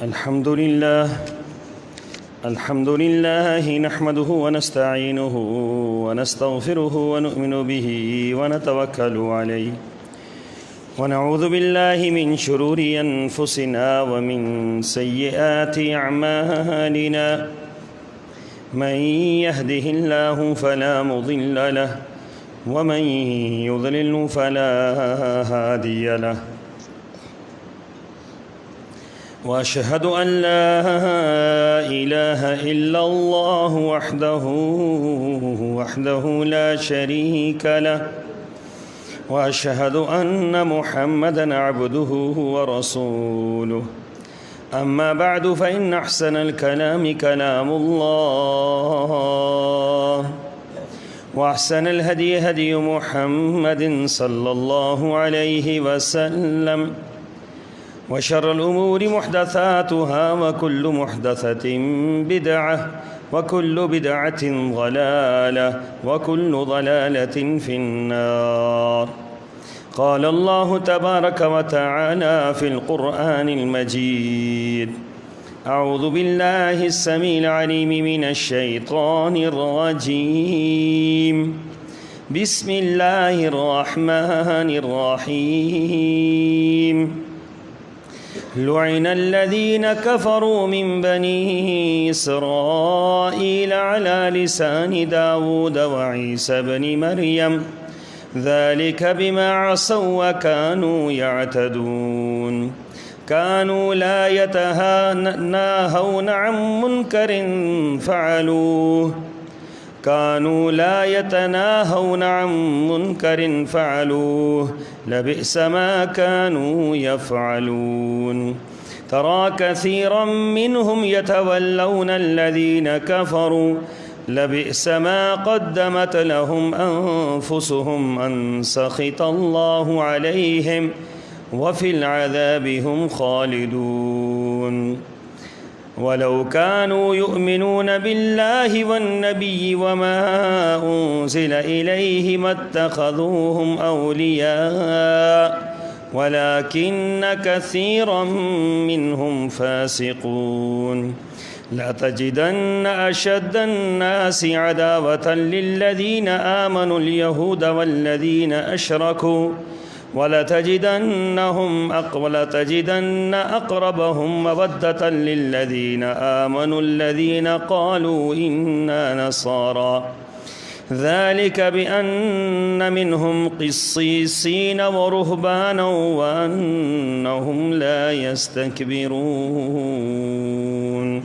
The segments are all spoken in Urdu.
الحمد لله نحمده ونستعينه ونستغفره ونؤمن به ونتوكل عليه ونعوذ بالله من شرور أنفسنا ومن سيئات أعمالنا من يهده الله فلا مضل له ومن يضلل فلا هادي له وأشهد أن لا إله إلا الله وحده لا شريك له وأشهد أن محمدًا عبده ورسوله أما بعد فإن أحسن الكلام كلام الله وأحسن الهدي هدي محمد صلى الله عليه وسلم وشر الأمور محدثاتها وكل محدثة بدعة وكل بدعة ضلالة وكل ضلالة في النار. قال الله تبارك وتعالى في القرآن المجيد: أعوذ بالله السميع العليم من الشيطان الرجيم. بسم الله الرحمن الرحيم. لعن الذين كفروا من بني إسرائيل على لسان داود وعيسى بن مريم ذلك بما عصوا وكانوا يعتدون. كانوا لا يتناهون عن منكر فعلوه لبئس ما كانوا يفعلون. ترى كثيرا منهم يتولون الذين كفروا لبئس ما قدمت لهم أنفسهم أن سخط الله عليهم وفي العذاب هم خالدون. ولو كانوا يؤمنون بالله والنبي وما أنزل إليه ما اتخذوهم أولياء ولكن كثيرا منهم فاسقون. لتجدن أشد الناس عداوة للذين آمنوا اليهود والذين أشركوا ولتجدن أقربهم مودة للذين آمنوا الذين قالوا إنا نصارى ذلك بأن منهم قسيسين ورهبانا وأنهم لا يستكبرون.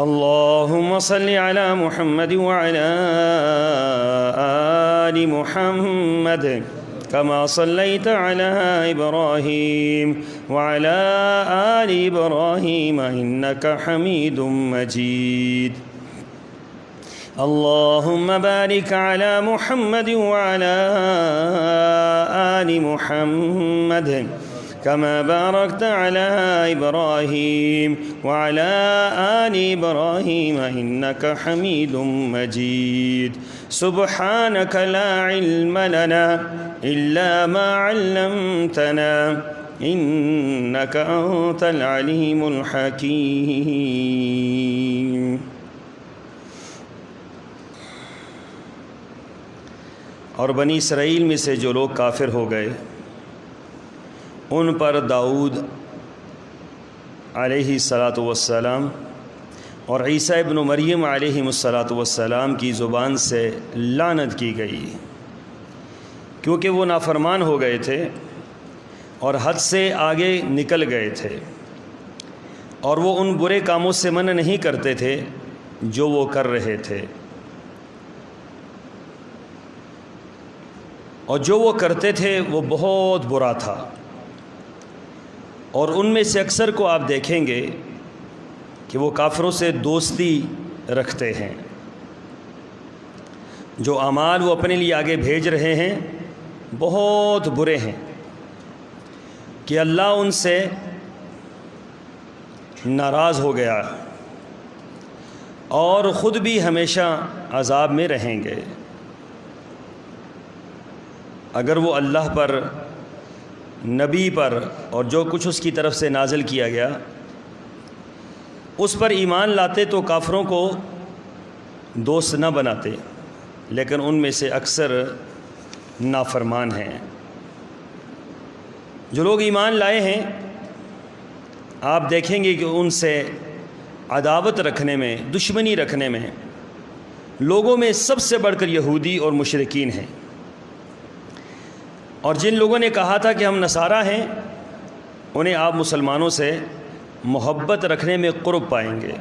اللهم صل على محمد وعلى آل محمد كما صليت على إبراهيم وعلى آل إبراهيم إنك حميد مجيد. اللهم بارك على محمد وعلى آل محمد كما باركت على إبراهيم وعلى آل إبراهيم إنك حميد مجيد. سبحانك لا علم لنا إلا ما علمتنا إنك أنت العليم الحكيم. اور بنی اسرائیل میں سے جو لوگ کافر ہو گئے ان پر داؤد علیہ الصلاۃ والسلام اور عیسیٰ ابن مریم علیہ الصلاۃ والسلام کی زبان سے لعنت کی گئی، کیونکہ وہ نافرمان ہو گئے تھے اور حد سے آگے نکل گئے تھے، اور وہ ان برے کاموں سے منع نہیں کرتے تھے جو وہ کر رہے تھے، اور جو وہ کرتے تھے وہ بہت برا تھا۔ اور ان میں سے اکثر کو آپ دیکھیں گے کہ وہ کافروں سے دوستی رکھتے ہیں۔ جو اعمال وہ اپنے لیے آگے بھیج رہے ہیں بہت برے ہیں کہ اللہ ان سے ناراض ہو گیا اور خود بھی ہمیشہ عذاب میں رہیں گے۔ اگر وہ اللہ پر، نبی پر اور جو کچھ اس کی طرف سے نازل کیا گیا اس پر ایمان لاتے تو کافروں کو دوست نہ بناتے، لیکن ان میں سے اکثر نافرمان ہیں۔ جو لوگ ایمان لائے ہیں آپ دیکھیں گے کہ ان سے عداوت رکھنے میں، دشمنی رکھنے میں لوگوں میں سب سے بڑھ کر یہودی اور مشرکین ہیں، اور جن لوگوں نے کہا تھا کہ ہم نصارہ ہیں انہیں آپ مسلمانوں سے محبت رکھنے میں قرب پائیں گے۔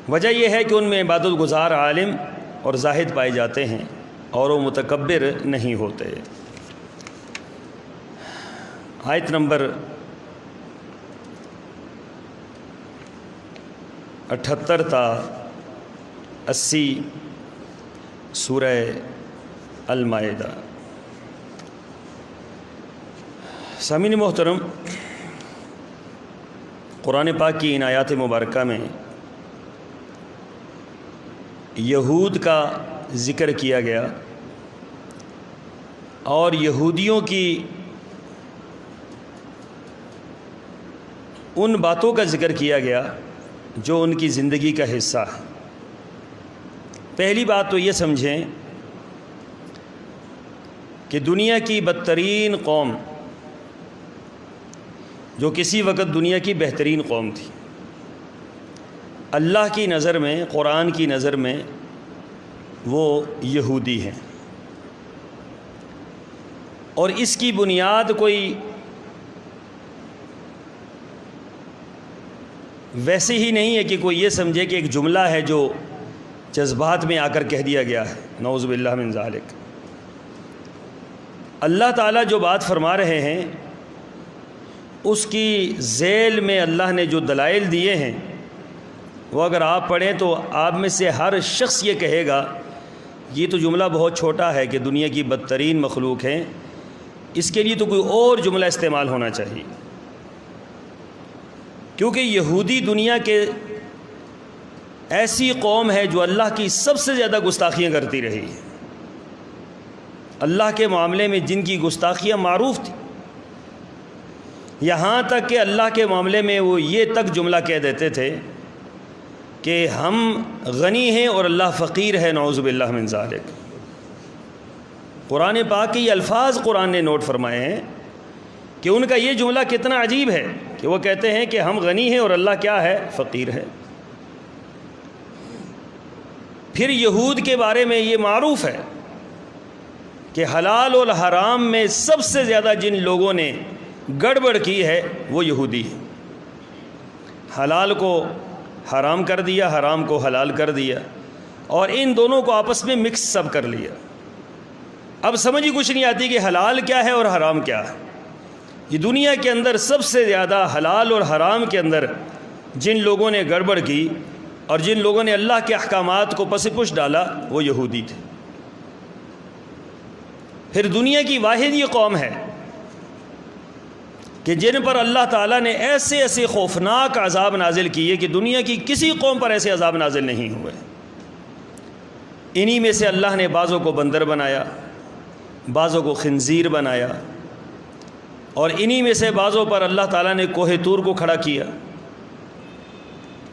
وجہ یہ ہے کہ ان میں عبادت گزار عالم اور زاہد پائے جاتے ہیں اور وہ متکبر نہیں ہوتے۔ آیت نمبر 78 تا 80 سورہ المائدہ۔ سامعین محترم، قرآن پاک کی ان آیات مبارکہ میں یہود کا ذکر کیا گیا اور یہودیوں کی ان باتوں کا ذکر کیا گیا جو ان کی زندگی کا حصہ ہے۔ پہلی بات تو یہ سمجھیں کہ دنیا کی بدترین قوم جو کسی وقت دنیا کی بہترین قوم تھی، اللہ کی نظر میں، قرآن کی نظر میں وہ یہودی ہیں، اور اس کی بنیاد کوئی ویسے ہی نہیں ہے کہ کوئی یہ سمجھے کہ ایک جملہ ہے جو جذبات میں آ کر کہہ دیا گیا ہے، نعوذ باللہ من ذالک۔ اللہ تعالیٰ جو بات فرما رہے ہیں اس کی ذیل میں اللہ نے جو دلائل دیے ہیں وہ اگر آپ پڑھیں تو آپ میں سے ہر شخص یہ کہے گا یہ تو جملہ بہت چھوٹا ہے کہ دنیا کی بدترین مخلوق ہیں، اس کے لیے تو کوئی اور جملہ استعمال ہونا چاہیے، کیونکہ یہودی دنیا کے ایسی قوم ہے جو اللہ کی سب سے زیادہ گستاخیاں کرتی رہی ہے۔ اللہ کے معاملے میں جن کی گستاخیاں معروف تھی، یہاں تک کہ اللہ کے معاملے میں وہ یہ تک جملہ کہہ دیتے تھے کہ ہم غنی ہیں اور اللہ فقیر ہے، نعوذ باللہ من ذالک۔ قرآن پاک کے یہ الفاظ قرآن نے نوٹ فرمائے ہیں کہ ان کا یہ جملہ کتنا عجیب ہے کہ وہ کہتے ہیں کہ ہم غنی ہیں اور اللہ کیا ہے؟ فقیر ہے۔ پھر یہود کے بارے میں یہ معروف ہے کہ حلال اور حرام میں سب سے زیادہ جن لوگوں نے گڑبڑ کی ہے وہ یہودی ہے۔ حلال کو حرام کر دیا، حرام کو حلال کر دیا، اور ان دونوں کو آپس میں مکس سب کر لیا۔ اب سمجھ ہی کچھ نہیں آتی کہ حلال کیا ہے اور حرام کیا ہے۔ یہ دنیا کے اندر سب سے زیادہ حلال اور حرام کے اندر جن لوگوں نے گڑبڑ کی اور جن لوگوں نے اللہ کے احکامات کو پس پش ڈالا وہ یہودی تھے۔ پھر دنیا کی واحد یہ قوم ہے کہ جن پر اللہ تعالیٰ نے ایسے ایسے خوفناک عذاب نازل کیے کہ دنیا کی کسی قوم پر ایسے عذاب نازل نہیں ہوئے۔ انہی میں سے اللہ نے بعضوں کو بندر بنایا، بعضوں کو خنزیر بنایا، اور انہی میں سے بعضوں پر اللہ تعالیٰ نے کوہ طور کو کھڑا کیا،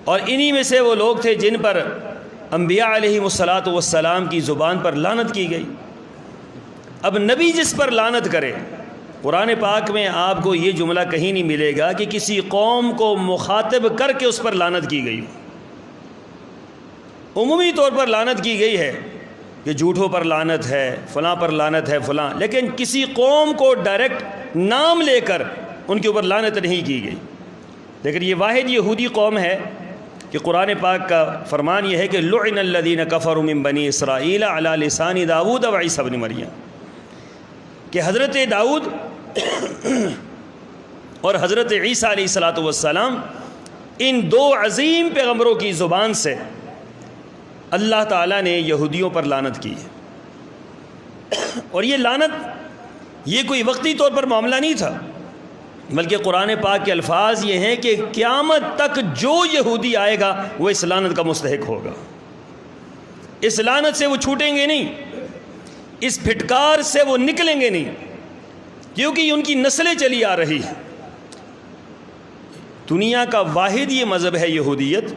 اور انہی میں سے وہ لوگ تھے جن پر انبیاء علیہ السلام کی زبان پر لعنت کی گئی۔ اب نبی جس پر لعنت کرے، قرآن پاک میں آپ کو یہ جملہ کہیں نہیں ملے گا کہ کسی قوم کو مخاطب کر کے اس پر لعنت کی گئی۔ عمومی طور پر لعنت کی گئی ہے کہ جھوٹوں پر لعنت ہے، فلاں پر لعنت ہے، فلاں، لیکن کسی قوم کو ڈائریکٹ نام لے کر ان کے اوپر لعنت نہیں کی گئی۔ لیکن یہ واحد یہودی قوم ہے کہ قرآن پاک کا فرمان یہ ہے کہ لعن الذین کفروا من بنی اسرائیل علی لسان داؤد و عیسی ابن مریم، کہ حضرت داؤد اور حضرت عیسیٰ علیہ السلام ان دو عظیم پیغمبروں کی زبان سے اللہ تعالیٰ نے یہودیوں پر لعنت کی ہے۔ اور یہ لعنت یہ کوئی وقتی طور پر معاملہ نہیں تھا، بلکہ قرآن پاک کے الفاظ یہ ہیں کہ قیامت تک جو یہودی آئے گا وہ اس لعنت کا مستحق ہوگا۔ اس لعنت سے وہ چھوٹیں گے نہیں، اس پھٹکار سے وہ نکلیں گے نہیں، کیونکہ ان کی نسلیں چلی آ رہی ہیں۔ دنیا کا واحد یہ مذہب ہے یہودیت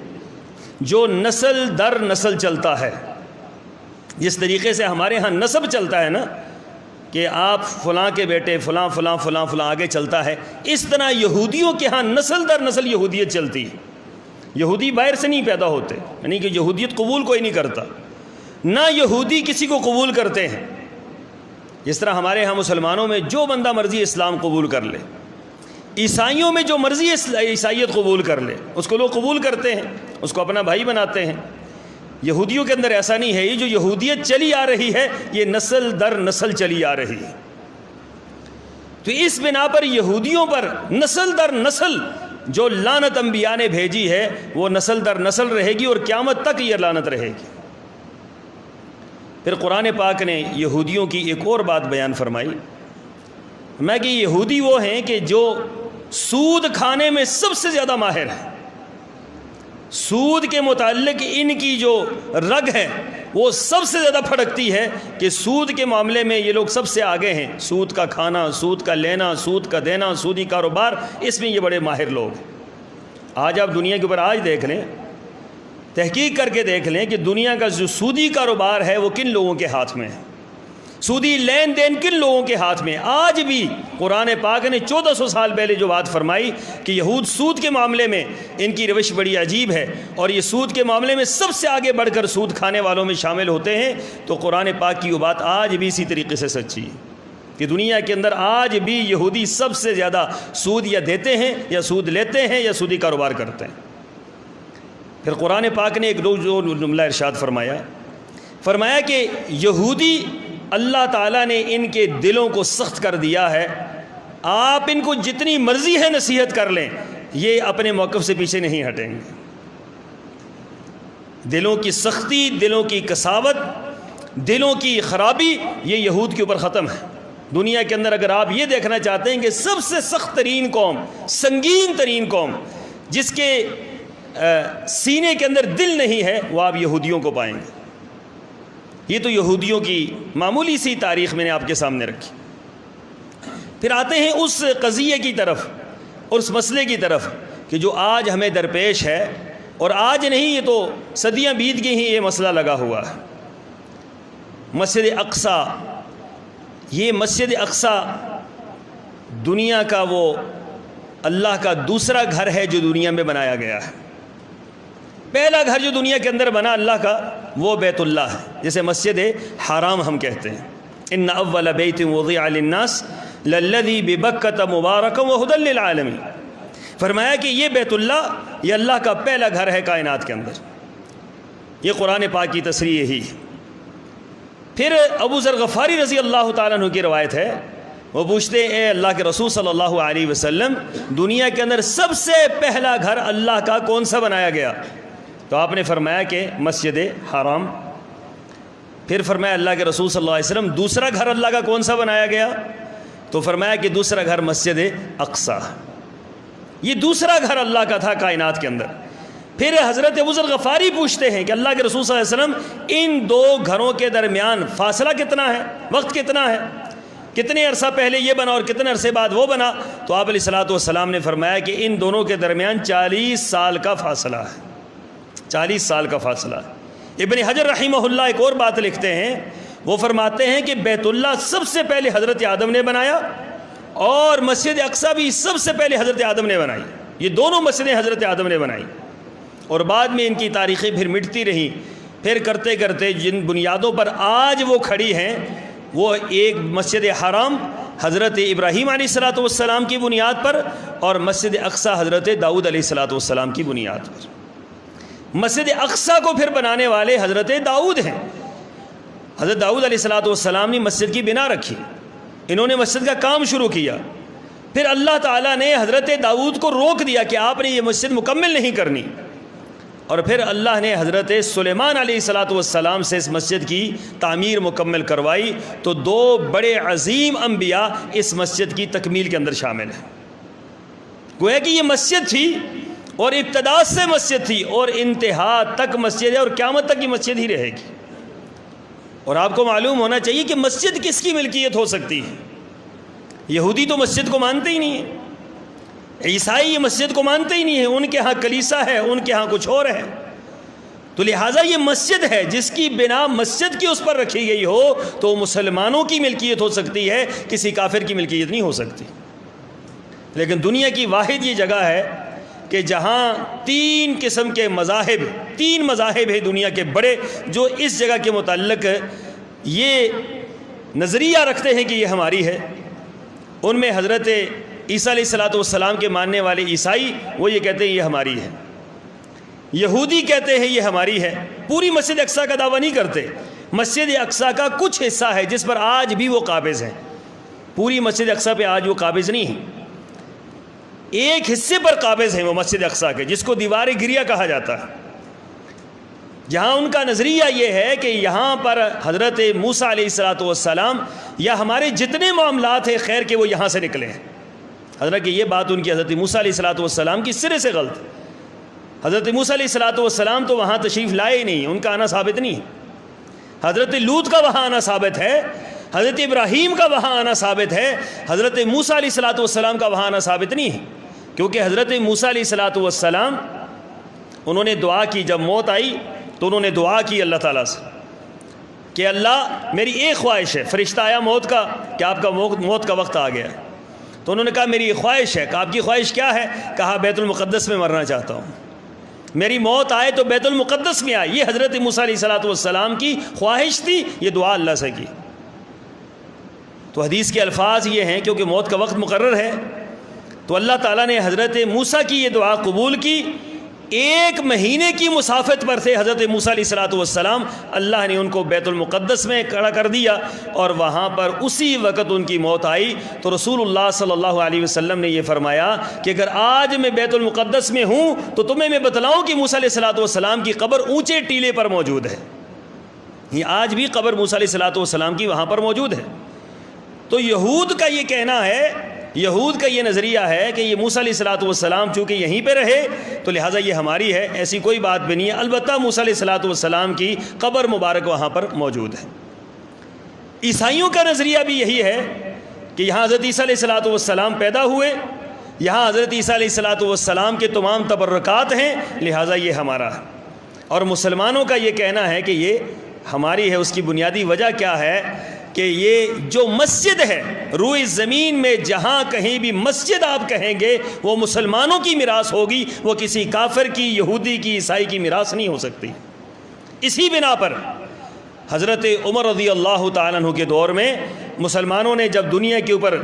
جو نسل در نسل چلتا ہے. جس طریقے سے ہمارے ہاں نسب چلتا ہے نا کہ آپ فلاں کے بیٹے فلاں فلاں فلاں فلاں آگے چلتا ہے، اس طرح یہودیوں کے ہاں نسل در نسل یہودیت چلتی ہے. یہودی باہر سے نہیں پیدا ہوتے، یعنی کہ یہودیت قبول کوئی نہیں کرتا، نہ یہودی کسی کو قبول کرتے ہیں. جس طرح ہمارے ہاں مسلمانوں میں جو بندہ مرضی اسلام قبول کر لے، عیسائیوں میں جو مرضی عیسائیت قبول کر لے اس کو لوگ قبول کرتے ہیں، اس کو اپنا بھائی بناتے ہیں. یہودیوں کے اندر ایسا نہیں ہے. یہ جو یہودیت چلی آ رہی ہے یہ نسل در نسل چلی آ رہی ہے. تو اس بنا پر یہودیوں پر نسل در نسل جو لعنت انبیاء نے بھیجی ہے وہ نسل در نسل رہے گی اور قیامت تک یہ لعنت رہے گی. پھر قرآن پاک نے یہودیوں کی ایک اور بات بیان فرمائی. میں کہ یہودی وہ ہیں کہ جو سود کھانے میں سب سے زیادہ ماہر ہے. سود کے متعلق ان کی جو رگ ہے وہ سب سے زیادہ پھڑکتی ہے کہ سود کے معاملے میں یہ لوگ سب سے آگے ہیں. سود کا کھانا، سود کا لینا، سود کا دینا، سودی کاروبار، اس میں یہ بڑے ماہر لوگ ہیں. آج آپ دنیا کے اوپر آج دیکھ لیں، تحقیق کر کے دیکھ لیں کہ دنیا کا جو سودی کاروبار ہے وہ کن لوگوں کے ہاتھ میں ہے، سودی لین دین کن لوگوں کے ہاتھ میں. آج بھی قرآن پاک نے 1400 سال پہلے جو بات فرمائی کہ یہود سود کے معاملے میں ان کی روش بڑی عجیب ہے اور یہ سود کے معاملے میں سب سے آگے بڑھ کر سود کھانے والوں میں شامل ہوتے ہیں، تو قرآن پاک کی وہ بات آج بھی اسی طریقے سے سچی ہے کہ دنیا کے اندر آج بھی یہودی سب سے زیادہ سود یا دیتے ہیں یا سود لیتے ہیں یا سودی کاروبار کرتے ہیں. پھر قرآن پاک نے ایک جو جملہ ارشاد فرمایا کہ یہودی اللہ تعالیٰ نے ان کے دلوں کو سخت کر دیا ہے، آپ ان کو جتنی مرضی ہے نصیحت کر لیں یہ اپنے موقف سے پیچھے نہیں ہٹیں گے. دلوں کی سختی، دلوں کی قساوت، دلوں کی خرابی یہ یہود کے اوپر ختم ہے. دنیا کے اندر اگر آپ یہ دیکھنا چاہتے ہیں کہ سب سے سخت ترین قوم، سنگین ترین قوم جس کے سینے کے اندر دل نہیں ہے وہ آپ یہودیوں کو پائیں گے. یہ تو یہودیوں کی معمولی سی تاریخ میں نے آپ کے سامنے رکھی. پھر آتے ہیں اس قضیے کی طرف اور اس مسئلے کی طرف کہ جو آج ہمیں درپیش ہے، اور آج نہیں، یہ تو صدیاں بیت گئی ہیں یہ مسئلہ لگا ہوا ہے. مسجد اقصیٰ. یہ مسجد اقصیٰ دنیا کا وہ اللہ کا دوسرا گھر ہے جو دنیا میں بنایا گیا ہے. پہلا گھر جو دنیا کے اندر بنا اللہ کا وہ بیت اللہ ہے، جسے مسجد حرام ہم کہتے ہیں. ان اول بیت وضع للناس للذی ببکۃ مبارکا وہدی للعالمین. فرمایا کہ یہ بیت اللہ یہ اللہ کا پہلا گھر ہے کائنات کے اندر. یہ قرآن پاک کی تصریح یہی ہے. پھر ابو ذر غفاری رضی اللہ تعالیٰ عنہ کی روایت ہے، وہ پوچھتے ہیں اے اللہ کے رسول صلی اللہ علیہ وسلم دنیا کے اندر سب سے پہلا گھر اللہ کا کون سا بنایا گیا؟ تو آپ نے فرمایا کہ مسجد حرام. پھر فرمایا اللہ کے رسول صلی اللہ علیہ وسلم دوسرا گھر اللہ کا کون سا بنایا گیا؟ تو فرمایا کہ دوسرا گھر مسجد اقصیٰ. یہ دوسرا گھر اللہ کا تھا کائنات کے اندر. پھر حضرت ابو ذر غفاری پوچھتے ہیں کہ اللہ کے رسول صلی اللہ علیہ وسلم ان دو گھروں کے درمیان فاصلہ کتنا ہے، وقت کتنا ہے، کتنے عرصہ پہلے یہ بنا اور کتنے عرصے بعد وہ بنا؟ تو آپ علیہ الصلوۃ والسلام نے فرمایا کہ ان دونوں کے درمیان 40 سال کا فاصلہ ہے. 40 سال کا فاصلہ. ابن حجر رحمہ اللہ ایک اور بات لکھتے ہیں، وہ فرماتے ہیں کہ بیت اللہ سب سے پہلے حضرت آدم نے بنایا اور مسجد اقصیٰ بھی سب سے پہلے حضرت آدم نے بنائی. یہ دونوں مسجدیں حضرت آدم نے بنائی اور بعد میں ان کی تاریخیں پھر مٹتی رہیں. پھر کرتے کرتے جن بنیادوں پر آج وہ کھڑی ہیں وہ ایک مسجد حرام حضرت ابراہیم علیہ الصلوۃ والسلام کی بنیاد پر اور مسجد اقصیٰ حضرت داؤد علیہ الصلوۃ والسلام کی بنیاد پر. مسجد اقصیٰ کو پھر بنانے والے حضرت داؤد ہیں. حضرت داؤد علیہ الصلوۃ والسلام نے مسجد کی بنا رکھی، انہوں نے مسجد کا کام شروع کیا. پھر اللہ تعالیٰ نے حضرت داؤد کو روک دیا کہ آپ نے یہ مسجد مکمل نہیں کرنی، اور پھر اللہ نے حضرت سلیمان علیہ الصلوۃ والسلام سے اس مسجد کی تعمیر مکمل کروائی. تو دو بڑے عظیم انبیاء اس مسجد کی تکمیل کے اندر شامل ہیں. گویا کہ یہ مسجد تھی اور ابتدا سے مسجد تھی اور انتہا تک مسجد ہے اور قیامت تک یہ مسجد ہی رہے گی. اور آپ کو معلوم ہونا چاہیے کہ مسجد کس کی ملکیت ہو سکتی ہے. یہودی تو مسجد کو مانتے ہی نہیں ہیں. عیسائی یہ مسجد کو مانتے ہی نہیں ہیں، ان کے ہاں کلیسا ہے، ان کے ہاں کچھ اور ہے۔ تو لہٰذا یہ مسجد ہے، جس کی بنا مسجد کی اس پر رکھی گئی ہو تو مسلمانوں کی ملکیت ہو سکتی ہے، کسی کافر کی ملکیت نہیں ہو سکتی۔ لیکن دنیا کی واحد یہ جگہ ہے کہ جہاں تین قسم کے مذاہب، تین مذاہب ہیں دنیا کے بڑے، جو اس جگہ کے متعلق یہ نظریہ رکھتے ہیں کہ یہ ہماری ہے۔ ان میں حضرت عیسیٰ علیہ السلام کے ماننے والے عیسائی، وہ یہ کہتے ہیں یہ ہماری ہے۔ یہودی کہتے ہیں یہ ہماری ہے۔ پوری مسجد اقصیٰ کا دعویٰ نہیں کرتے، مسجد اقصیٰ کا کچھ حصہ ہے جس پر آج بھی وہ قابض ہیں، پوری مسجد اقصیٰ پہ آج وہ قابض نہیں ہیں، ایک حصے پر قابض ہیں وہ مسجد اقصیٰ کے، جس کو دیوار گریہ کہا جاتا ہے، جہاں ان کا نظریہ یہ ہے کہ یہاں پر حضرت موسیٰ علیہ السلام یا ہمارے جتنے معاملات ہیں خیر کے وہ یہاں سے نکلے ہیں۔ حضرت کہ یہ بات ان کی حضرت موسیٰ علیہ السلام کی سرے سے غلط۔ حضرت موسیٰ علیہ السلام تو وہاں تشریف لائے ہی نہیں، ان کا آنا ثابت نہیں۔ حضرت لوط کا وہاں آنا ثابت ہے، حضرت ابراہیم کا وہاں آنا ثابت ہے، حضرت موسیٰ علیہ السلام کا وہاں آنا ثابت نہیں ہے، کیونکہ حضرت موسیٰ علیہ السلام انہوں نے دعا کی، جب موت آئی تو انہوں نے دعا کی اللہ تعالیٰ سے کہ اللہ میری ایک خواہش ہے۔ فرشتہ آیا موت کا کہ آپ کا موت کا وقت آ گیا، تو انہوں نے کہا میری ایک خواہش ہے۔ کہا آپ کی خواہش کیا ہے؟ کہا بیت المقدس میں مرنا چاہتا ہوں، میری موت آئے تو بیت المقدس میں آئے۔ یہ حضرت موسیٰ علیہ السلام کی خواہش تھی، یہ دعا اللہ سے کی۔ تو حدیث کے الفاظ یہ ہیں، کیونکہ موت کا وقت مقرر ہے تو اللہ تعالیٰ نے حضرت موسیٰ کی یہ دعا قبول کی۔ 1 مہینے کی مسافت پر تھے حضرت موسیٰ علیہ السلام، اللہ نے ان کو بیت المقدس میں کھڑا کر دیا اور وہاں پر اسی وقت ان کی موت آئی۔ تو رسول اللہ صلی اللہ علیہ وسلم نے یہ فرمایا کہ اگر آج میں بیت المقدس میں ہوں تو تمہیں میں بتلاؤں کہ موسیٰ علیہ السلام کی قبر اونچے ٹیلے پر موجود ہے۔ یہ آج بھی قبر موسیٰ علیہ السلام کی وہاں پر موجود ہے۔ تو یہود کا یہ کہنا ہے، یہود کا یہ نظریہ ہے کہ یہ موسیٰ علیہ السلام چونکہ یہیں پہ رہے تو لہٰذا یہ ہماری ہے، ایسی کوئی بات بھی نہیں ہے۔ البتہ موسیٰ علیہ السلام کی قبر مبارک وہاں پر موجود ہے۔ عیسائیوں کا نظریہ بھی یہی ہے کہ یہاں حضرت عیسیٰ علیہ السلام پیدا ہوئے، یہاں حضرت عیسیٰ علیہ السلام کے تمام تبرکات ہیں، لہٰذا یہ ہمارا ہے۔ اور مسلمانوں کا یہ کہنا ہے کہ یہ ہماری ہے۔ اس کی بنیادی وجہ کیا ہے کہ یہ جو مسجد ہے روئے زمین میں جہاں کہیں بھی مسجد آپ کہیں گے وہ مسلمانوں کی میراث ہوگی، وہ کسی کافر کی، یہودی کی، عیسائی کی میراث نہیں ہو سکتی۔ اسی بنا پر حضرت عمر رضی اللہ تعالیٰ عنہ کے دور میں مسلمانوں نے جب دنیا کے اوپر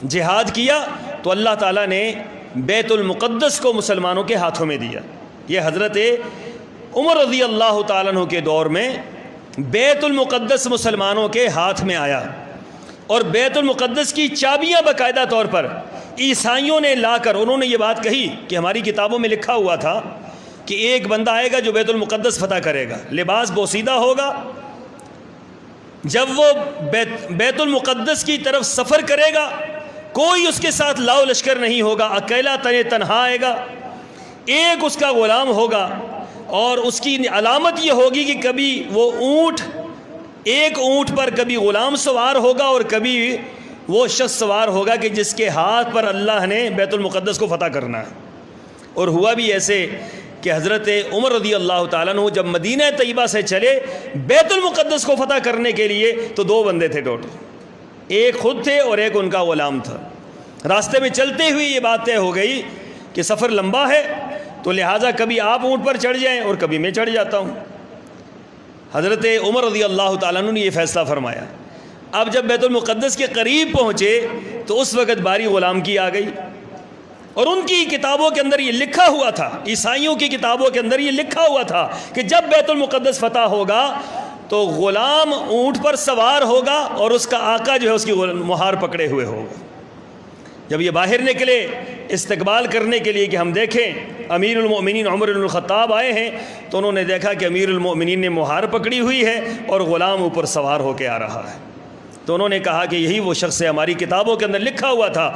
جہاد کیا تو اللہ تعالیٰ نے بیت المقدس کو مسلمانوں کے ہاتھوں میں دیا۔ یہ حضرت عمر رضی اللہ تعالیٰ عنہ کے دور میں بیت المقدس مسلمانوں کے ہاتھ میں آیا، اور بیت المقدس کی چابیاں باقاعدہ طور پر عیسائیوں نے لا کر، انہوں نے یہ بات کہی کہ ہماری کتابوں میں لکھا ہوا تھا کہ ایک بندہ آئے گا جو بیت المقدس فتح کرے گا، لباس بوسیدہ ہوگا، جب وہ بیت المقدس کی طرف سفر کرے گا کوئی اس کے ساتھ لاؤ لشکر نہیں ہوگا، اکیلا تنہا آئے گا، ایک اس کا غلام ہوگا، اور اس کی علامت یہ ہوگی کہ کبھی وہ ایک اونٹ پر کبھی غلام سوار ہوگا اور کبھی وہ شخص سوار ہوگا کہ جس کے ہاتھ پر اللہ نے بیت المقدس کو فتح کرنا ہے۔ اور ہوا بھی ایسے کہ حضرت عمر رضی اللہ تعالیٰ عنہ جب مدینہ طیبہ سے چلے بیت المقدس کو فتح کرنے کے لیے تو 2 بندے تھے ٹوٹل، ایک خود تھے اور ایک ان کا غلام تھا۔ راستے میں چلتے ہوئے یہ بات طے ہو گئی کہ سفر لمبا ہے تو لہٰذا کبھی آپ اونٹ پر چڑھ جائیں اور کبھی میں چڑھ جاتا ہوں۔ حضرت عمر رضی اللہ تعالیٰ عنہ نے یہ فیصلہ فرمایا۔ اب جب بیت المقدس کے قریب پہنچے تو اس وقت باری غلام کی آ گئی، اور ان کی کتابوں کے اندر یہ لکھا ہوا تھا، عیسائیوں کی کتابوں کے اندر یہ لکھا ہوا تھا کہ جب بیت المقدس فتح ہوگا تو غلام اونٹ پر سوار ہوگا اور اس کا آقا جو ہے اس کی مہار پکڑے ہوئے ہوگا۔ جب یہ باہر نکلے استقبال کرنے کے لیے کہ ہم دیکھیں امیر المؤمنین عمر بن الخطاب آئے ہیں، تو انہوں نے دیکھا کہ امیر المؤمنین نے مہار پکڑی ہوئی ہے اور غلام اوپر سوار ہو کے آ رہا ہے۔ تو انہوں نے کہا کہ یہی وہ شخص ہے، ہماری کتابوں کے اندر لکھا ہوا تھا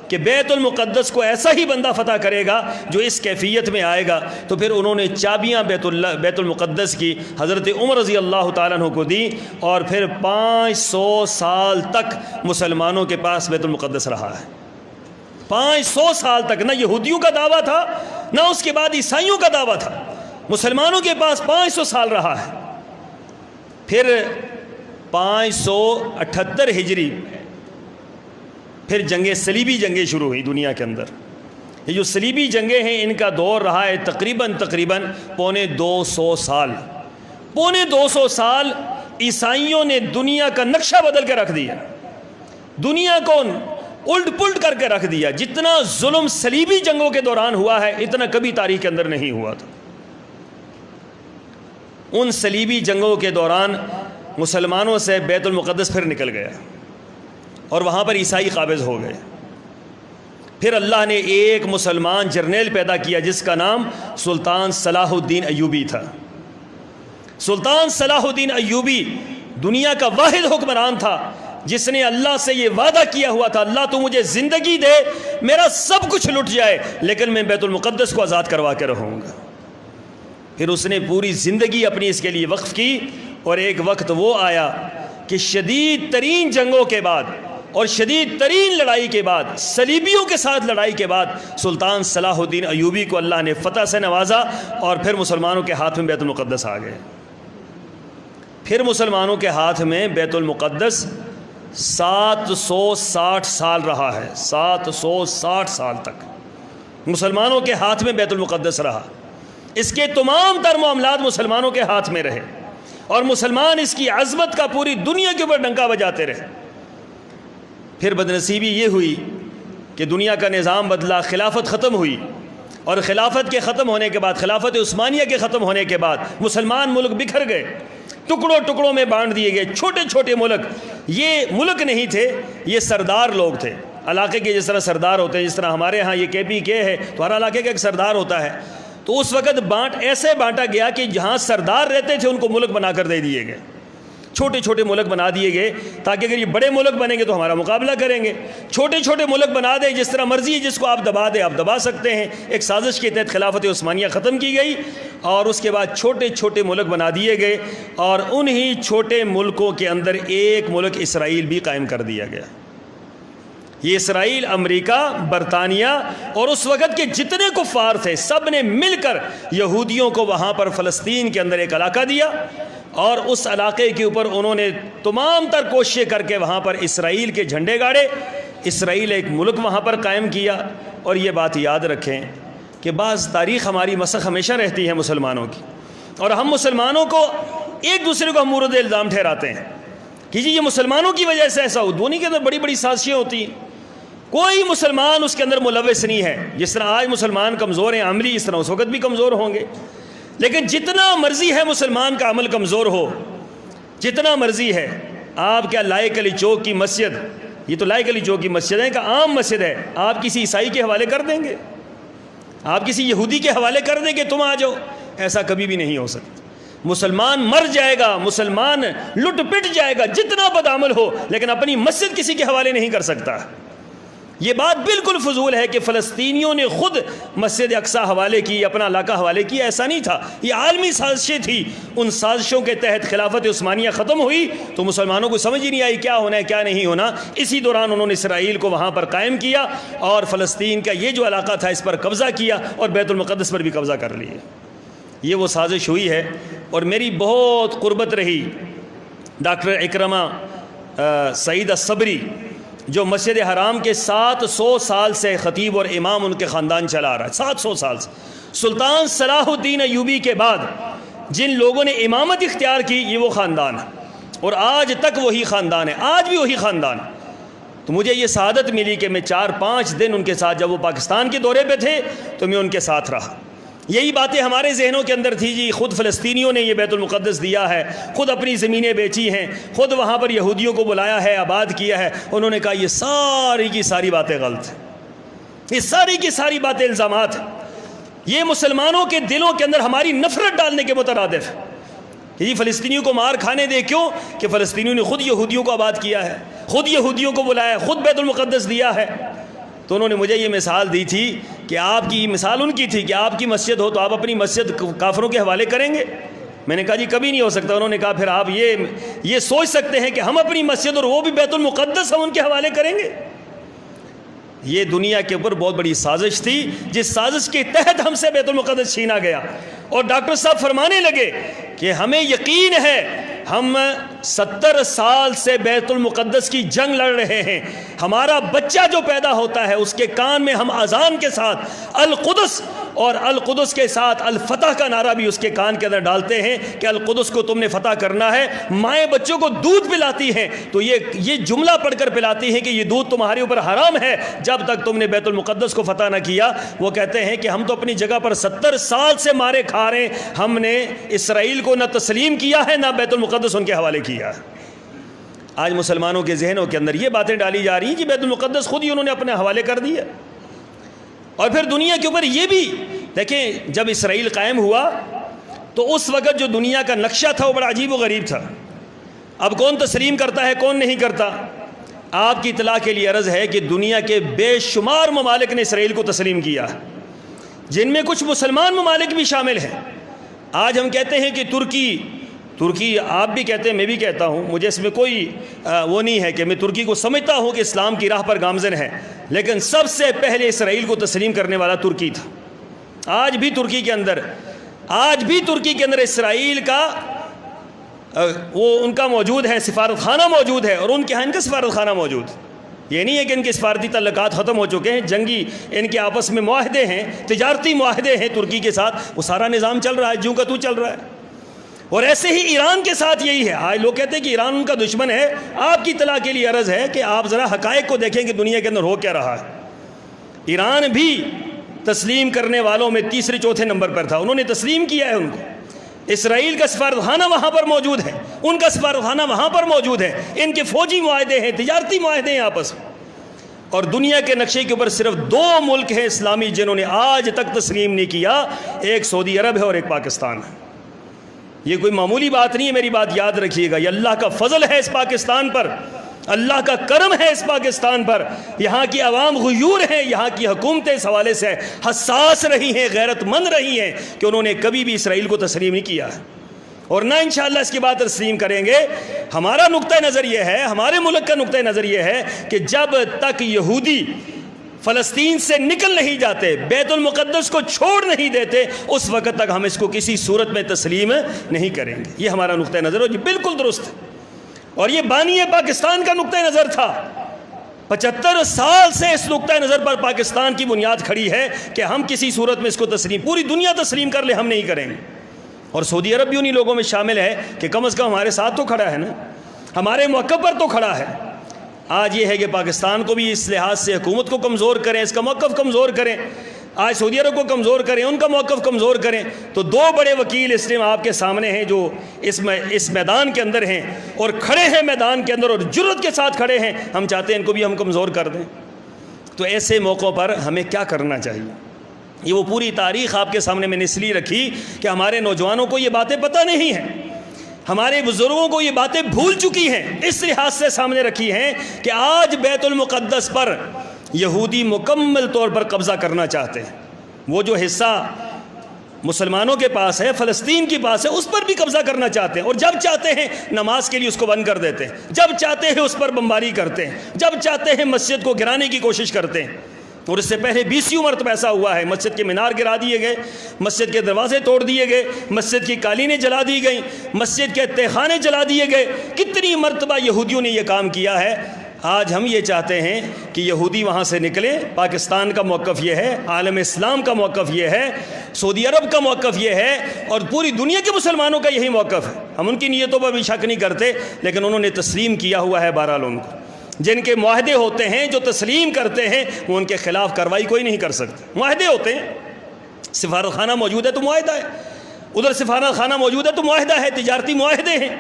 کہ بیت المقدس کو ایسا ہی بندہ فتح کرے گا جو اس کیفیت میں آئے گا۔ تو پھر انہوں نے چابیاں بیت المقدس کی حضرت عمر رضی اللہ تعالیٰ عنہ کو دی، اور پھر 500 سال تک مسلمانوں کے پاس بیت المقدس رہا ہے۔ 500 سال تک نہ یہودیوں کا دعویٰ تھا نہ اس کے بعد عیسائیوں کا دعویٰ تھا، مسلمانوں کے پاس 500 سال رہا ہے۔ پھر 578 ہجری پھر جنگیں، صلیبی جنگیں شروع ہوئی دنیا کے اندر۔ یہ جو صلیبی جنگیں ہیں ان کا دور رہا ہے تقریباً 250 سال۔ 250 سال عیسائیوں نے دنیا کا نقشہ بدل کے رکھ دیا، دنیا کو الٹ پلٹ کر کے رکھ دیا۔ جتنا ظلم صلیبی جنگوں کے دوران ہوا ہے اتنا کبھی تاریخ کے اندر نہیں ہوا تھا۔ ان صلیبی جنگوں کے دوران مسلمانوں سے بیت المقدس پھر نکل گیا اور وہاں پر عیسائی قابض ہو گئے۔ پھر اللہ نے ایک مسلمان جرنیل پیدا کیا جس کا نام سلطان صلاح الدین ایوبی تھا۔ سلطان صلاح الدین ایوبی دنیا کا واحد حکمران تھا جس نے اللہ سے یہ وعدہ کیا ہوا تھا، اللہ تو مجھے زندگی دے، میرا سب کچھ لٹ جائے لیکن میں بیت المقدس کو آزاد کروا کے رہوں گا۔ پھر اس نے پوری زندگی اپنی اس کے لیے وقف کی، اور ایک وقت وہ آیا کہ شدید ترین جنگوں کے بعد اور شدید ترین لڑائی کے بعد، صلیبیوں کے ساتھ لڑائی کے بعد، سلطان صلاح الدین ایوبی کو اللہ نے فتح سے نوازا اور پھر مسلمانوں کے ہاتھ میں بیت المقدس آ گئے۔ پھر مسلمانوں کے ہاتھ میں بیت المقدس 760 سال رہا ہے، 760 سال تک مسلمانوں کے ہاتھ میں بیت المقدس رہا۔ اس کے تمام تر معاملات مسلمانوں کے ہاتھ میں رہے اور مسلمان اس کی عظمت کا پوری دنیا کے اوپر ڈنکا بجاتے رہے۔ پھر بدنصیبی یہ ہوئی کہ دنیا کا نظام بدلا، خلافت ختم ہوئی، اور خلافت کے ختم ہونے کے بعد، خلافت عثمانیہ کے ختم ہونے کے بعد مسلمان ملک بکھر گئے، ٹکڑوں ٹکڑوں میں بانٹ دیے گئے۔ چھوٹے چھوٹے ملک، یہ ملک نہیں تھے، یہ سردار لوگ تھے علاقے کے، جس طرح سردار ہوتے ہیں، جس طرح ہمارے ہاں یہ KPK ہے تو ہر علاقے کا ایک سردار ہوتا ہے۔ تو اس وقت ایسے بانٹا گیا کہ جہاں سردار رہتے تھے ان کو ملک بنا کر دے دیے گئے، چھوٹے چھوٹے ملک بنا دیے گئے تاکہ اگر یہ بڑے ملک بنیں گے تو ہمارا مقابلہ کریں گے۔ چھوٹے چھوٹے ملک بنا دیں، جس طرح مرضی ہے جس کو آپ دبا دیں آپ دبا سکتے ہیں۔ ایک سازش کے تحت خلافت عثمانیہ ختم کی گئی اور اس کے بعد چھوٹے چھوٹے ملک بنا دیے گئے، اور انہی چھوٹے ملکوں کے اندر ایک ملک اسرائیل بھی قائم کر دیا گیا۔ یہ اسرائیل، امریکہ، برطانیہ اور اس وقت کے جتنے کفار تھے سب نے مل کر یہودیوں کو وہاں پر فلسطین کے اندر ایک علاقہ دیا، اور اس علاقے کے اوپر انہوں نے تمام تر کوششیں کر کے وہاں پر اسرائیل کے جھنڈے گاڑے، اسرائیل ایک ملک وہاں پر قائم کیا۔ اور یہ بات یاد رکھیں کہ بعض تاریخ ہماری مسخ ہمیشہ رہتی ہے مسلمانوں کی، اور ہم مسلمانوں کو ایک دوسرے کو ہم مورد الزام ٹھہراتے ہیں کہ جی یہ مسلمانوں کی وجہ سے ایسا ہو۔ دونوں کے اندر بڑی بڑی سازشیں ہوتی ہیں، کوئی مسلمان اس کے اندر ملوث نہیں ہے۔ جس طرح آج مسلمان کمزور ہیں عملی، اس طرح اس وقت بھی کمزور ہوں گے، لیکن جتنا مرضی ہے مسلمان کا عمل کمزور ہو، جتنا مرضی ہے۔ آپ کیا لائق علی چوک کی مسجد، یہ تو لائق علی چوک کی مسجد ہے کہ عام مسجد ہے، آپ کسی عیسائی کے حوالے کر دیں گے، آپ کسی یہودی کے حوالے کر دیں گے تم آ جاؤ؟ ایسا کبھی بھی نہیں ہو سکتا۔ مسلمان مر جائے گا، مسلمان لٹ پٹ جائے گا جتنا بدعمل ہو، لیکن اپنی مسجد کسی کے حوالے نہیں کر سکتا۔ یہ بات بالکل فضول ہے کہ فلسطینیوں نے خود مسجد اقصی حوالے کی، اپنا علاقہ حوالے کی، ایسا نہیں تھا، یہ عالمی سازشیں تھی۔ ان سازشوں کے تحت خلافت عثمانیہ ختم ہوئی تو مسلمانوں کو سمجھ ہی نہیں آئی کیا ہونا ہے کیا نہیں ہونا۔ اسی دوران انہوں نے اسرائیل کو وہاں پر قائم کیا اور فلسطین کا یہ جو علاقہ تھا اس پر قبضہ کیا اور بیت المقدس پر بھی قبضہ کر لیا۔ یہ وہ سازش ہوئی ہے، اور میری بہت قربت رہی ڈاکٹر اکرمہ سعید الصبری، جو مسجد حرام کے 700 سال سے خطیب اور امام ان کے خاندان چلا رہا ہے، 700 سال سے۔ سلطان صلاح الدین ایوبی کے بعد جن لوگوں نے امامت اختیار کی یہ وہ خاندان ہے، اور آج تک وہی خاندان ہے، آج بھی وہی خاندان ہے۔ تو مجھے یہ سعادت ملی کہ میں 4-5 دن ان کے ساتھ، جب وہ پاکستان کے دورے پہ تھے تو میں ان کے ساتھ رہا۔ یہی باتیں ہمارے ذہنوں کے اندر تھی، جی خود فلسطینیوں نے یہ بیت المقدس دیا ہے، خود اپنی زمینیں بیچی ہیں، خود وہاں پر یہودیوں کو بلایا ہے، آباد کیا ہے۔ انہوں نے کہا یہ ساری کی ساری باتیں غلط ہیں، یہ ساری کی ساری باتیں الزامات ہیں، یہ مسلمانوں کے دلوں کے اندر ہماری نفرت ڈالنے کے مترادف ہے کہ جی فلسطینیوں کو مار کھانے دے۔ کیوں کہ فلسطینیوں نے خود یہودیوں کو آباد کیا ہے، خود یہودیوں کو بلایا، خود بیت المقدس دیا ہے۔ تو انہوں نے مجھے یہ مثال دی تھی کہ آپ کی مثال ان کی تھی کہ آپ کی مسجد ہو تو آپ اپنی مسجد کافروں کے حوالے کریں گے؟ میں نے کہا جی کبھی نہیں ہو سکتا۔ انہوں نے کہا پھر آپ یہ سوچ سکتے ہیں کہ ہم اپنی مسجد اور وہ بھی بیت المقدس ہم ان کے حوالے کریں گے؟ یہ دنیا کے اوپر بہت بڑی سازش تھی، جس سازش کے تحت ہم سے بیت المقدس چھینا گیا۔ اور ڈاکٹر صاحب فرمانے لگے کہ ہمیں یقین ہے ہم 70 سال سے بیت المقدس کی جنگ لڑ رہے ہیں، ہمارا بچہ جو پیدا ہوتا ہے اس کے کان میں ہم اذان کے ساتھ القدس اور القدس کے ساتھ الفتح کا نعرہ بھی اس کے کان کے اندر ڈالتے ہیں کہ القدس کو تم نے فتح کرنا ہے۔ مائیں بچوں کو دودھ پلاتی ہیں تو یہ جملہ پڑھ کر پلاتی ہیں کہ یہ دودھ تمہارے اوپر حرام ہے جب تک تم نے بیت المقدس کو فتح نہ کیا۔ وہ کہتے ہیں کہ ہم تو اپنی جگہ پر 70 سال سے مارے کھا رہے ہیں، ہم نے اسرائیل کو نہ تسلیم کیا ہے نہ بیت المقدس ان کے حوالے کیا۔ آج مسلمانوں کے ذہنوں کے اندر یہ باتیں ڈالی جا رہی ہیں کہ بیت المقدس خود ہی انہوں نے اپنے حوالے کر دیا۔ اور پھر دنیا کے اوپر یہ بھی دیکھیں، جب اسرائیل قائم ہوا تو اس وقت جو دنیا کا نقشہ تھا وہ بڑا عجیب و غریب تھا۔ اب کون تسلیم کرتا ہے کون نہیں کرتا؟ آپ کی اطلاع کے لیے عرض ہے کہ دنیا کے بے شمار ممالک نے اسرائیل کو تسلیم کیا، جن میں کچھ مسلمان ممالک بھی شامل ہیں۔ آج ہم کہتے ہیں کہ ترکی آپ بھی کہتے ہیں، میں بھی کہتا ہوں، مجھے اس میں کوئی وہ نہیں ہے کہ میں ترکی کو سمجھتا ہوں کہ اسلام کی راہ پر گامزن ہے، لیکن سب سے پہلے اسرائیل کو تسلیم کرنے والا ترکی تھا۔ آج بھی ترکی کے اندر اسرائیل کا وہ ان کا موجود ہے، سفارت خانہ موجود ہے، اور ان کے ہاں ان کا سفارت خانہ موجود۔ یہ نہیں ہے کہ ان کے سفارتی تعلقات ختم ہو چکے ہیں، جنگی ان کے آپس میں معاہدے ہیں، تجارتی معاہدے ہیں ترکی کے ساتھ، وہ سارا نظام چل رہا ہے، جوں کا تو چل رہا ہے۔ اور ایسے ہی ایران کے ساتھ یہی ہے۔ آج لوگ کہتے ہیں کہ ایران ان کا دشمن ہے۔ آپ کی اطلاع کے لیے عرض ہے کہ آپ ذرا حقائق کو دیکھیں کہ دنیا کے اندر ہو کیا رہا ہے۔ ایران بھی تسلیم کرنے والوں میں تیسرے چوتھے نمبر پر تھا، انہوں نے تسلیم کیا ہے ان کو۔ اسرائیل کا سفارت خانہ وہاں پر موجود ہے، ان کا سفارت خانہ وہاں پر موجود ہے، ان کے فوجی معاہدے ہیں، تجارتی معاہدے ہیں آپس میں۔ اور دنیا کے نقشے کے اوپر صرف 2 ملک ہیں اسلامی جنہوں نے آج تک تسلیم نہیں کیا، ایک سعودی عرب ہے اور ایک پاکستان ہے۔ یہ کوئی معمولی بات نہیں ہے، میری بات یاد رکھیے گا، یہ اللہ کا فضل ہے اس پاکستان پر، اللہ کا کرم ہے اس پاکستان پر۔ یہاں کی عوام غیور ہیں، یہاں کی حکومتیں اس حوالے سے حساس رہی ہیں، غیرت مند رہی ہیں کہ انہوں نے کبھی بھی اسرائیل کو تسلیم نہیں کیا ہے، اور نہ انشاءاللہ اس کی بات تسلیم کریں گے۔ ہمارا نقطہ نظر یہ ہے، ہمارے ملک کا نقطہ نظر یہ ہے کہ جب تک یہودی فلسطین سے نکل نہیں جاتے، بیت المقدس کو چھوڑ نہیں دیتے، اس وقت تک ہم اس کو کسی صورت میں تسلیم نہیں کریں گے۔ یہ ہمارا نقطہ نظر ہے، یہ بالکل درست ہے، اور یہ بانی پاکستان کا نقطہ نظر تھا۔ 75 سال سے اس نقطہ نظر پر پاکستان کی بنیاد کھڑی ہے کہ ہم کسی صورت میں اس کو تسلیم، پوری دنیا تسلیم کر لے، ہم نہیں کریں گے۔ اور سعودی عرب بھی انہی لوگوں میں شامل ہے کہ کم از کم ہمارے ساتھ تو کھڑا ہے نا، ہمارے موقع پر تو کھڑا ہے۔ آج یہ ہے کہ پاکستان کو بھی اس لحاظ سے حکومت کو کمزور کریں، اس کا موقف کمزور کریں، آج سعودی عرب کو کمزور کریں، ان کا موقف کمزور کریں۔ تو 2 بڑے وکیل اس ٹائم آپ کے سامنے ہیں جو اس میدان کے اندر ہیں اور کھڑے ہیں میدان کے اندر اور جرأت کے ساتھ کھڑے ہیں، ہم چاہتے ہیں ان کو بھی ہم کمزور کر دیں۔ تو ایسے موقعوں پر ہمیں کیا کرنا چاہیے؟ یہ وہ پوری تاریخ آپ کے سامنے میں نے اس لیے رکھی کہ ہمارے نوجوانوں کو یہ باتیں پتہ نہیں ہیں، ہمارے بزرگوں کو یہ باتیں بھول چکی ہیں، اس لحاظ سے سامنے رکھی ہیں کہ آج بیت المقدس پر یہودی مکمل طور پر قبضہ کرنا چاہتے ہیں۔ وہ جو حصہ مسلمانوں کے پاس ہے، فلسطین کے پاس ہے، اس پر بھی قبضہ کرنا چاہتے ہیں، اور جب چاہتے ہیں نماز کے لیے اس کو بند کر دیتے ہیں، جب چاہتے ہیں اس پر بمباری کرتے ہیں، جب چاہتے ہیں مسجد کو گرانے کی کوشش کرتے ہیں۔ اور اس سے پہلے 20 مرتبہ ایسا ہوا ہے، مسجد کے مینار گرا دیے گئے، مسجد کے دروازے توڑ دیے گئے، مسجد کی قالینیں جلا دی گئیں، مسجد کے تہخانے جلا دیے گئے، کتنی مرتبہ یہودیوں نے یہ کام کیا ہے۔ آج ہم یہ چاہتے ہیں کہ یہودی وہاں سے نکلیں۔ پاکستان کا موقف یہ ہے، عالم اسلام کا موقف یہ ہے، سعودی عرب کا موقف یہ ہے، اور پوری دنیا کے مسلمانوں کا یہی موقف ہے۔ ہم ان کی نیتوں پر بھی شک نہیں کرتے، لیکن انہوں نے تسلیم کیا ہوا ہے بہرحال ان کو۔ جن کے معاہدے ہوتے ہیں، جو تسلیم کرتے ہیں، وہ ان کے خلاف کارروائی کوئی نہیں کر سکتے۔ معاہدے ہوتے ہیں، سفارت خانہ موجود ہے تو معاہدہ ہے، ادھر سفارت خانہ موجود ہے تو معاہدہ ہے، تجارتی معاہدے ہیں۔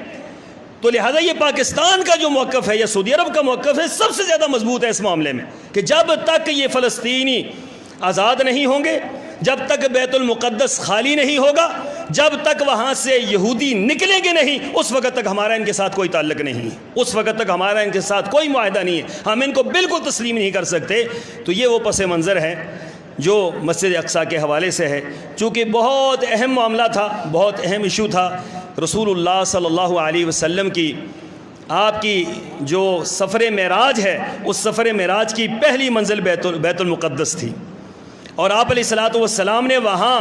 تو لہذا یہ پاکستان کا جو موقف ہے یا سعودی عرب کا موقف ہے، سب سے زیادہ مضبوط ہے اس معاملے میں، کہ جب تک یہ فلسطینی آزاد نہیں ہوں گے، جب تک بیت المقدس خالی نہیں ہوگا، جب تک وہاں سے یہودی نکلیں گے نہیں، اس وقت تک ہمارا ان کے ساتھ کوئی تعلق نہیں، اس وقت تک ہمارا ان کے ساتھ کوئی معاہدہ نہیں ہے، ہم ان کو بالکل تسلیم نہیں کر سکتے۔ تو یہ وہ پس منظر ہے جو مسجد اقصیٰ کے حوالے سے ہے، چونکہ بہت اہم معاملہ تھا، بہت اہم ایشو تھا۔ رسول اللہ صلی اللہ علیہ وسلم کی آپ کی جو سفر معراج ہے اس سفر معراج کی پہلی منزل بیت المقدس تھی، اور آپ علیہ الصلوۃ والسلام نے وہاں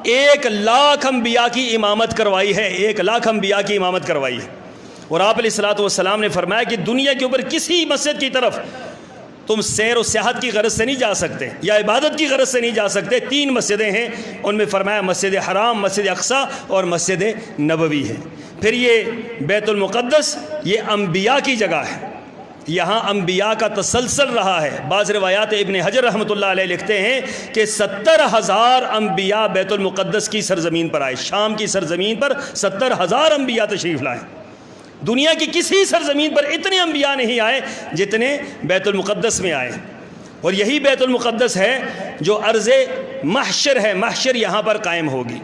1,00,000 انبیاء کی امامت کروائی ہے، 1,00,000 انبیاء کی امامت کروائی ہے۔ اور آپ علیہ الصلوۃ والسلام نے فرمایا کہ دنیا کے اوپر کسی مسجد کی طرف تم سیر و سیاحت کی غرض سے نہیں جا سکتے یا عبادت کی غرض سے نہیں جا سکتے، 3 مسجدیں ہیں، ان میں فرمایا مسجد حرام، مسجد اقصیٰ اور مسجد نبوی ہے۔ پھر یہ بیت المقدس یہ انبیاء کی جگہ ہے، یہاں انبیاء کا تسلسل رہا ہے۔ بعض روایات ابن حجر رحمۃ اللہ علیہ لکھتے ہیں کہ 70,000 انبیاء بیت المقدس کی سرزمین پر آئے، شام کی سرزمین پر 70,000 انبیاء تشریف لائے۔ دنیا کی کسی سرزمین پر اتنے انبیاء نہیں آئے جتنے بیت المقدس میں آئے، اور یہی بیت المقدس ہے جو ارض محشر ہے، محشر یہاں پر قائم ہوگی۔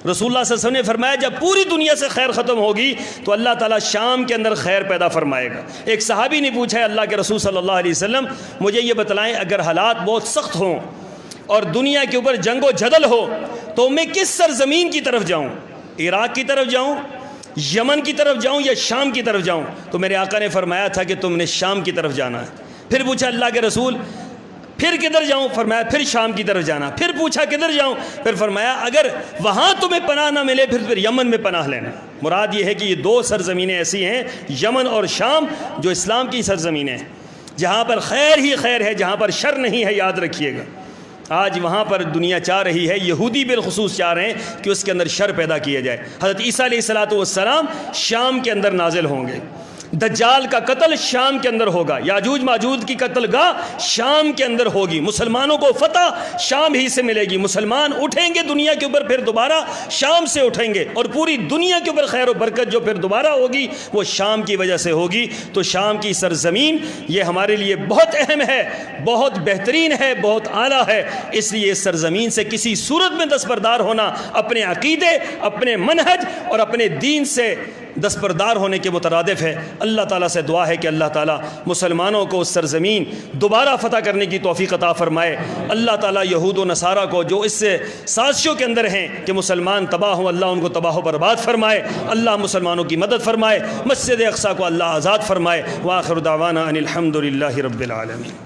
رسول اللہ صلی اللہ علیہ وسلم نے فرمایا جب پوری دنیا سے خیر ختم ہوگی تو اللہ تعالیٰ شام کے اندر خیر پیدا فرمائے گا۔ ایک صحابی نے پوچھا ہے اللہ کے رسول صلی اللہ علیہ وسلم مجھے یہ بتلائیں اگر حالات بہت سخت ہوں اور دنیا کے اوپر جنگ و جدل ہو تو میں کس سرزمین کی طرف جاؤں، عراق کی طرف جاؤں، یمن کی طرف جاؤں یا شام کی طرف جاؤں؟ تو میرے آقا نے فرمایا تھا کہ تم نے شام کی طرف جانا ہے۔ پھر پوچھا اللہ کے رسول پھر کدھر جاؤں؟ فرمایا پھر شام کی طرف جانا۔ پھر پوچھا کدھر جاؤں؟ پھر فرمایا اگر وہاں تمہیں پناہ نہ ملے پھر یمن میں پناہ لینا۔ مراد یہ ہے کہ یہ 2 سرزمینیں ایسی ہیں، یمن اور شام، جو اسلام کی سرزمینیں ہیں، جہاں پر خیر ہی خیر ہے، جہاں پر شر نہیں ہے، یاد رکھیے گا۔ آج وہاں پر دنیا چاہ رہی ہے، یہودی بالخصوص چاہ رہے ہیں کہ اس کے اندر شر پیدا کیا جائے۔ حضرت عیسیٰ علیہ الصلوۃ والسلام شام کے اندر نازل ہوں گے، دجال کا قتل شام کے اندر ہوگا، یاجوج ماجوج کی قتل گاہ شام کے اندر ہوگی، مسلمانوں کو فتح شام ہی سے ملے گی، مسلمان اٹھیں گے دنیا کے اوپر پھر دوبارہ شام سے اٹھیں گے، اور پوری دنیا کے اوپر خیر و برکت جو پھر دوبارہ ہوگی وہ شام کی وجہ سے ہوگی۔ تو شام کی سرزمین یہ ہمارے لیے بہت اہم ہے، بہت بہترین ہے، بہت اعلیٰ ہے، اس لیے اس سرزمین سے کسی صورت میں دستبردار ہونا اپنے عقیدے، اپنے منہج اور اپنے دین سے دستبردار ہونے کے مترادف ہے۔ اللہ تعالیٰ سے دعا ہے کہ اللہ تعالیٰ مسلمانوں کو اس سرزمین دوبارہ فتح کرنے کی توفیق عطا فرمائے۔ اللہ تعالیٰ یہود و نصارہ کو جو اس سے سازشوں کے اندر ہیں کہ مسلمان تباہ ہوں، اللہ ان کو تباہ و برباد فرمائے، اللہ مسلمانوں کی مدد فرمائے، مسجد اقصیٰ کو اللہ آزاد فرمائے۔ وآخر دعوانا ان الحمد للہ رب العالمین۔